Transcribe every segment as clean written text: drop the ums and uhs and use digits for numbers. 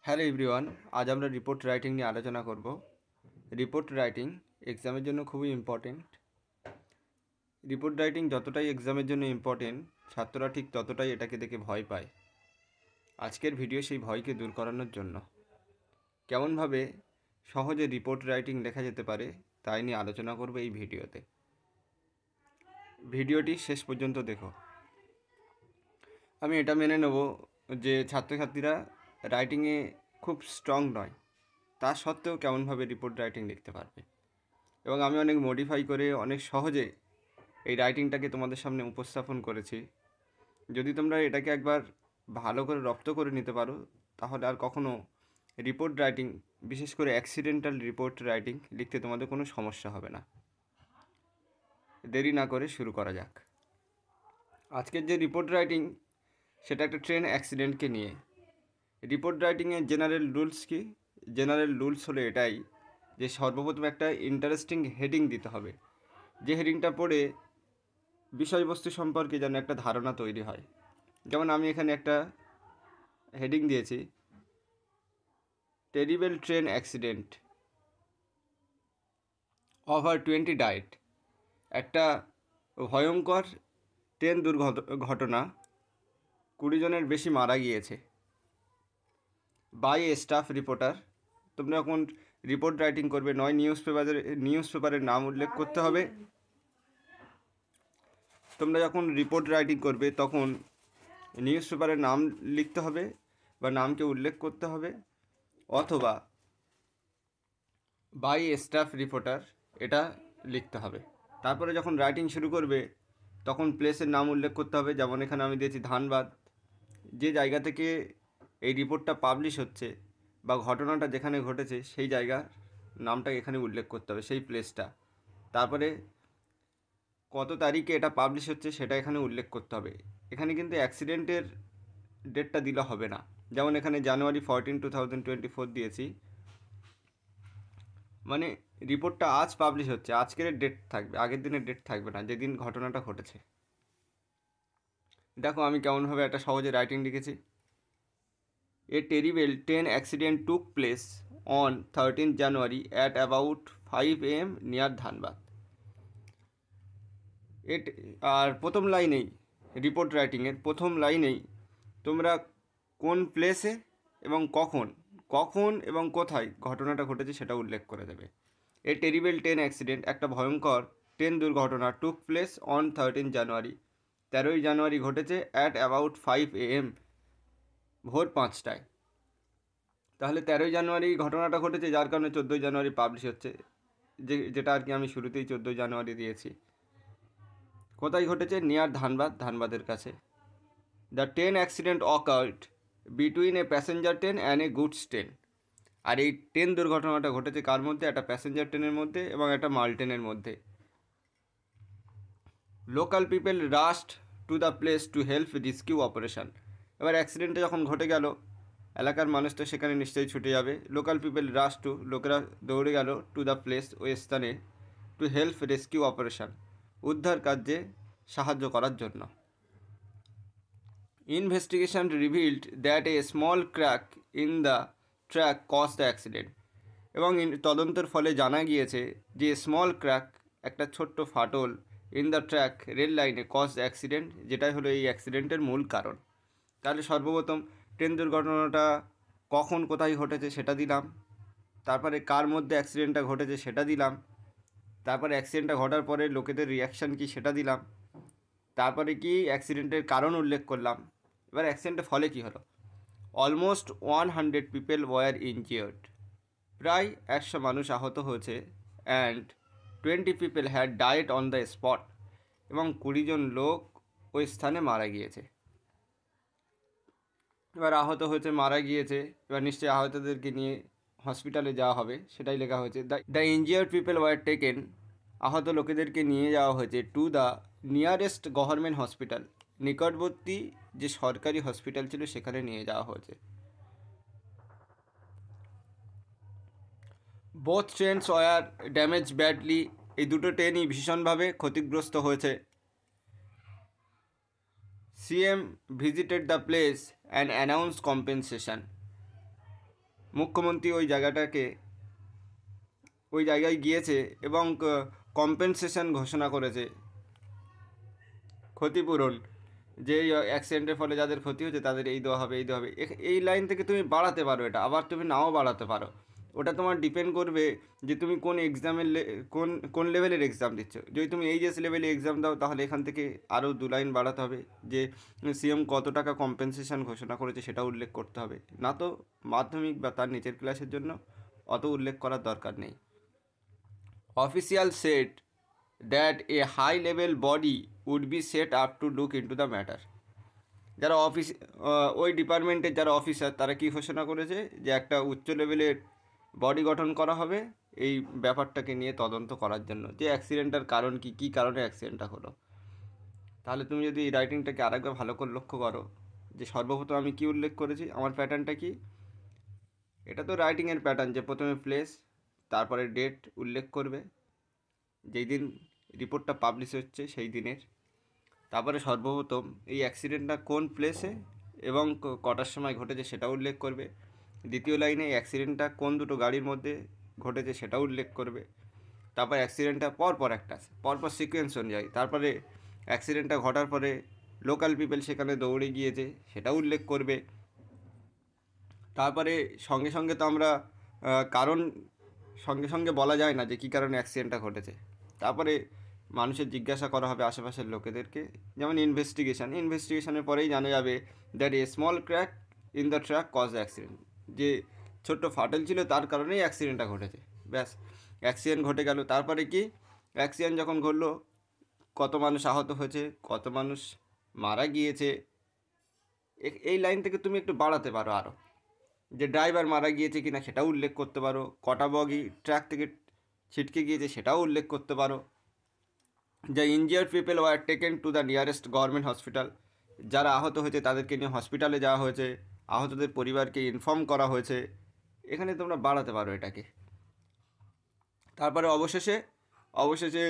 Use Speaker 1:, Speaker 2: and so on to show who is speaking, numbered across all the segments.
Speaker 1: Hello everyone, আজ আমরা report writing নিয়ে আলোচনা করব। রিপোর্ট রাইটিং এক্সামের জন্য খুবই ইম্পর্টেন্ট। রিপোর্ট রাইটিং যতটাই এক্সামের জন্য ইম্পর্টেন্ট, ছাত্ররা ঠিক ততটাই এটাকে দেখে ভয় পায়। আজকের ভিডিও সেই ভয়কে দূর করানোর জন্য কেমনভাবে সহজে রিপোর্ট রাইটিং লেখা যেতে পারে তাই নিয়ে আলোচনা করব এই ভিডিওতে। ভিডিওটি শেষ পর্যন্ত দেখো। আমি এটা মেনে নেব যে ছাত্রছাত্রীরা রাইটিংয়ে খুব স্ট্রং নয়, তা সত্ত্বেও কেমনভাবে রিপোর্ট রাইটিং লিখতে পারবে, এবং আমি অনেক মডিফাই করে অনেক সহজে এই রাইটিংটাকে তোমাদের সামনে উপস্থাপন করেছি। যদি তোমরা এটাকে একবার ভালো করে রপ্ত করে নিতে পারো, তাহলে আর কখনো রিপোর্ট রাইটিং, বিশেষ করে অ্যাক্সিডেন্টাল রিপোর্ট রাইটিং লিখতে তোমাদের কোনো সমস্যা হবে না। দেরি না করে শুরু করা যাক। আজকের যে রিপোর্ট রাইটিং, সেটা একটা ট্রেন অ্যাক্সিডেন্টকে নিয়ে। রিপোর্ট রাইটিংয়ের জেনারেল রুলস কি? জেনারেল রুলস হলো এটাই যে সর্বপ্রথম একটা ইন্টারেস্টিং হেডিং দিতে হবে, যে হেডিংটা পড়ে বিষয়বস্তু সম্পর্কে যেন একটা ধারণা তৈরি হয়। যেমন আমি এখানে একটা হেডিং দিয়েছি, terrible train accident, over 20 diet. একটা ভয়ঙ্কর ট্রেন দুর্ঘটনা, 20 জনের বেশি মারা গিয়েছে, বাই এ স্টাফ রিপোর্টার। তোমরা যখন রিপোর্ট রাইটিং করবে, নয় নিউজ পেপারের নাম উল্লেখ করতে হবে। তোমরা যখন রিপোর্ট রাইটিং করবে তখন নিউজ পেপারের নাম লিখতে হবে বা নামকে উল্লেখ করতে হবে, অথবা বাই স্টাফ রিপোর্টার এটা লিখতে হবে। তারপরে যখন রাইটিং শুরু করবে তখন প্লেসের নাম উল্লেখ করতে হবে। যেমন এখানে আমি দিয়েছি ধানবাদ, যে জায়গা থেকে এই রিপোর্টটা পাবলিশ হচ্ছে বা ঘটনাটা যেখানে ঘটেছে সেই জায়গার নামটা এখানে উল্লেখ করতে হবে, সেই প্লেসটা। তারপরে কত তারিখে এটা পাবলিশ হচ্ছে সেটা এখানে উল্লেখ করতে হবে। এখানে কিন্তু অ্যাক্সিডেন্টের ডেটটা দিলে হবে না। যেমন এখানে জানুয়ারি 14, 2024 দিয়েছি, মানে রিপোর্টটা আজ পাবলিশ হচ্ছে, আজকের ডেট থাকবে, আগের দিনের ডেট থাকবে না, যেদিন ঘটনাটা ঘটেছে। দেখো আমি কেমনভাবে একটা সহজে রাইটিং লিখেছি। A terrible train accident took place on 13 January at about 5 AM near Dhanbad. আর প্রথম লাইনেই, রিপোর্ট রাইটিংয়ের প্রথম লাইনেই তোমরা কোন প্লেসে এবং কখন এবং কোথায় ঘটনাটা ঘটেছে সেটা উল্লেখ করে দেবে। এ টেরিবল ট্রেন অ্যাক্সিডেন্ট, একটা ভয়ঙ্কর ট্রেন দুর্ঘটনা, টুক প্লেস অন 13 জানুয়ারি, 13ই জানুয়ারি ঘটেছে, অ্যাট অ্যাবাউট 5 AM, ভোর 5টায়। তাহলে 13ই জানুয়ারি ঘটনাটা ঘটেছে, যার কারণে 14ই জানুয়ারি পাবলিশ হচ্ছে, যেটা আর কি আমি শুরুতেই 14ই জানুয়ারি দিয়েছি। কোথায় ঘটেছে? নিয়ার ধানবাদ, ধানবাদের কাছে। The train accident occurred between a passenger train and a goods train. আর এই ট্রেন দুর্ঘটনাটা ঘটেছে কার মধ্যে? একটা প্যাসেঞ্জার ট্রেনের মধ্যে এবং একটা মাল ট্রেনের মধ্যে। Local people রাশড to the place to help rescue operation. এবার অ্যাক্সিডেন্টটা যখন ঘটে গেল, এলাকার মানুষ তো সেখানে নিশ্চয়ই ছুটে যাবে। লোকাল পিপল রাশ টু, লোকেরা দৌড়ে গেল, টু দ্য প্লেস, ওই স্থানে, টু হেল্প রেস্কিউ অপারেশন, উদ্ধার কার্যে সাহায্য করার জন্য। Investigation revealed that a small crack in the track cause the accident. এবং তদন্তের ফলে জানা গিয়েছে যে স্মল ক্র্যাক, একটা ছোট্ট ফাটল, ইন দ্য ট্র্যাক, রেল লাইনে, কজ দ্য অ্যাক্সিডেন্ট, যেটাই হলো এই অ্যাক্সিডেন্টের মূল কারণ। তাহলে সর্বপ্রথম ট্রেন দুর্ঘটনাটা কখন কোথায় ঘটেছে সেটা দিলাম, তারপরে কার মধ্যে অ্যাক্সিডেন্টটা ঘটেছে সেটা দিলাম, তারপরে অ্যাক্সিডেন্টটা ঘটার পরে লোকেদের রিয়াকশান কী সেটা দিলাম, তারপরে কি অ্যাক্সিডেন্টের কারণ উল্লেখ করলাম। এবার অ্যাক্সিডেন্টের ফলে কী হলো? অলমোস্ট 100 পিপল ওয়ার ইনজিয়ার্ড, প্রায় 100 মানুষ আহত হয়েছে, and 20 people had died on the spot, এবং 20 জন লোক ওই স্থানে মারা গিয়েছে। এবার আহত হয়েছে, মারা গিয়েছে, এবার নিশ্চয়ই আহতদেরকে নিয়ে হসপিটালে যাওয়া হবে, সেটাই লেখা হয়েছে। The injured people were taken, আহত লোকেদেরকে নিয়ে যাওয়া হয়েছে, to the nearest government hospital, নিকটবর্তী যে সরকারি হসপিটাল ছিল সেখানে নিয়ে যাওয়া হয়েছে। Both trains were damage badly, এই দুটো ট্রেনই ভীষণভাবে ক্ষতিগ্রস্ত হয়েছে। CM visited the place and announce compensation, মুখ্যমন্ত্রী ওই জায়গায় গিয়েছে এবং কম্পেনসেশন ঘোষণা করেছে, ক্ষতিপূরণ, যে এই অ্যাক্সিডেন্টের ফলে যাদের ক্ষতি হচ্ছে তাদের এই দেওয়া হবে, এই দেওয়া হবে। এই লাইন থেকে তুমি বাড়াতে পারো এটা, আবার তুমি নাও বাড়াতে পারো। ওটা তোমার ডিপেন্ড করবে যে তুমি কোন এক্সামের কোন লেভেলের এক্সাম দিচ্ছ। যদি তুমি এইচএস লেভেলে এক্সাম দাও তাহলে এখান থেকে আরও 2 লাইন বাড়াতে হবে, যে সিএম কত টাকা কম্পেনসেশন ঘোষণা করেছে সেটা উল্লেখ করতে হবে। না তো মাধ্যমিক বা তার নিচের ক্লাসের জন্য অত উল্লেখ করার দরকার নেই। Official said that a high level body would be set up to look into the matter. যারা ওই ডিপার্টমেন্টের যারা অফিসার তারা কি ঘোষণা করেছে, যে একটা উচ্চ লেভেলের বডি গঠন করা হবে এই ব্যাপারটাকে নিয়ে তদন্ত করার জন্য, যে অ্যাক্সিডেন্টটার কারণ কি, কী কারণে অ্যাক্সিডেন্টটা হলো। তাহলে তুমি যদি এই রাইটিংটাকে আরেকবার ভালো করে লক্ষ্য করো, যে সর্বপ্রথম আমি কি উল্লেখ করেছি, আমার প্যাটার্নটা কি, এটা তো রাইটিংয়ের প্যাটার্ন, যে প্রথমে প্লেস, তারপরে ডেট উল্লেখ করবে, যেই দিন রিপোর্টটা পাবলিশ হচ্ছে সেই দিনের, তারপরে সর্বপ্রথম এই অ্যাক্সিডেন্টটা কোন প্লেসে এবং কটার সময় ঘটেছে সেটা উল্লেখ করবে। দ্বিতীয় লাইনে অ্যাক্সিডেন্টটা কোন দুটো গাড়ির মধ্যে ঘটেছে সেটা উল্লেখ করবে। তারপর অ্যাক্সিডেন্টটা পরপর একটা আছে, পরপর সিকোয়েন্স অনুযায়ী। তারপরে অ্যাক্সিডেন্টটা ঘটার পরে লোকাল পিপল সেখানে দৌড়ে গিয়েছে সেটা উল্লেখ করবে। তারপরে সঙ্গে সঙ্গে তো আমরা কারণ সঙ্গে সঙ্গে বলা যায় না যে কী কারণে অ্যাক্সিডেন্টটা ঘটেছে। তারপরে মানুষের জিজ্ঞাসা করা হবে আশেপাশের লোকেদেরকে, যেমন ইনভেস্টিগেশনের পরেই জানা যাবে that a small crack in the track cause accident, যে ছোট্ট ফাটল ছিল তার কারণেই অ্যাক্সিডেন্টটা ঘটেছে। ব্যাস, অ্যাক্সিডেন্ট ঘটে গেল। তারপরে কি, অ্যাক্সিডেন্ট যখন ঘটলো কত মানুষ আহত হয়েছে, কত মানুষ মারা গিয়েছে, এই লাইন থেকে তুমি একটু বাড়াতে পারো আরও, যে ড্রাইভার মারা গিয়েছে কিনা সেটাও উল্লেখ করতে পারো, কটা বগি ট্র্যাক থেকে ছিটকে গিয়েছে সেটাও উল্লেখ করতে পারো। The injured people were taken to the nearest government hospital, যারা আহত হয়েছে তাদেরকে নিয়ে হসপিটালে যাওয়া হয়েছে, আহতদের পরিবারকে ইনফর্ম করা হয়েছে। এখানে তোমরা বাড়াতে পারো এটাকে। তারপরে অবশেষে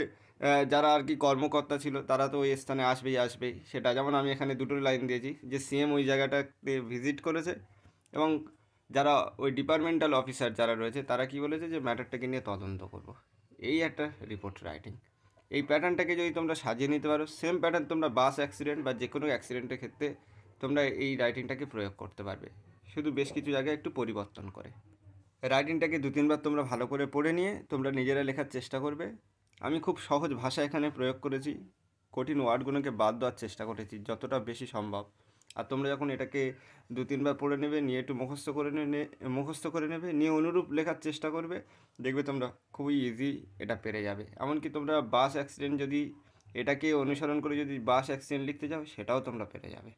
Speaker 1: যারা আর কি কর্মকর্তা ছিল তারা তো ওই স্থানে আসবেই, সেটা যেমন আমি এখানে দুটো লাইন দিয়েছি, যে সিএম ওই জায়গাটাতে ভিজিট করেছে এবং যারা ওই ডিপার্টমেন্টাল অফিসার যারা রয়েছে তারা কি বলেছে, যে ম্যাটারটাকে নিয়ে তদন্ত করব। এই একটা রিপোর্ট রাইটিং। এই প্যাটার্নটাকে যদি তোমরা সাজিয়ে নিতে পারো, সেম প্যাটার্ন তোমরা বাস অ্যাক্সিডেন্ট বা যে কোনো অ্যাক্সিডেন্টের ক্ষেত্রে তোমরা এই রাইটিংটাকে প্রয়োগ করতে পারবে, শুধু বেশ কিছু জায়গায় একটু পরিবর্তন করে। রাইটিংটাকে 2-3 বার তোমরা ভালো করে পড়ে নিয়ে তোমরা নিজেরা লেখার চেষ্টা করবে। আমি খুব সহজ ভাষা এখানে প্রয়োগ করেছি, কঠিন ওয়ার্ডগুলোকে বাদ দেওয়ার চেষ্টা করেছি যতটা বেশি সম্ভব। আর তোমরা যখন এটাকে 2-3 বার পড়ে নেবে, নিয়ে একটু মুখস্থ করে নেবে, নিয়ে অনুরূপ লেখার চেষ্টা করবে, দেখবে তোমরা খুবই ইজি এটা পেরে যাবে। এমনকি তোমরা বাস অ্যাক্সিডেন্ট যদি এটাকে অনুসরণ করে যদি বাস অ্যাক্সিডেন্ট লিখতে যাও সেটাও তোমরা পেরে যাবে।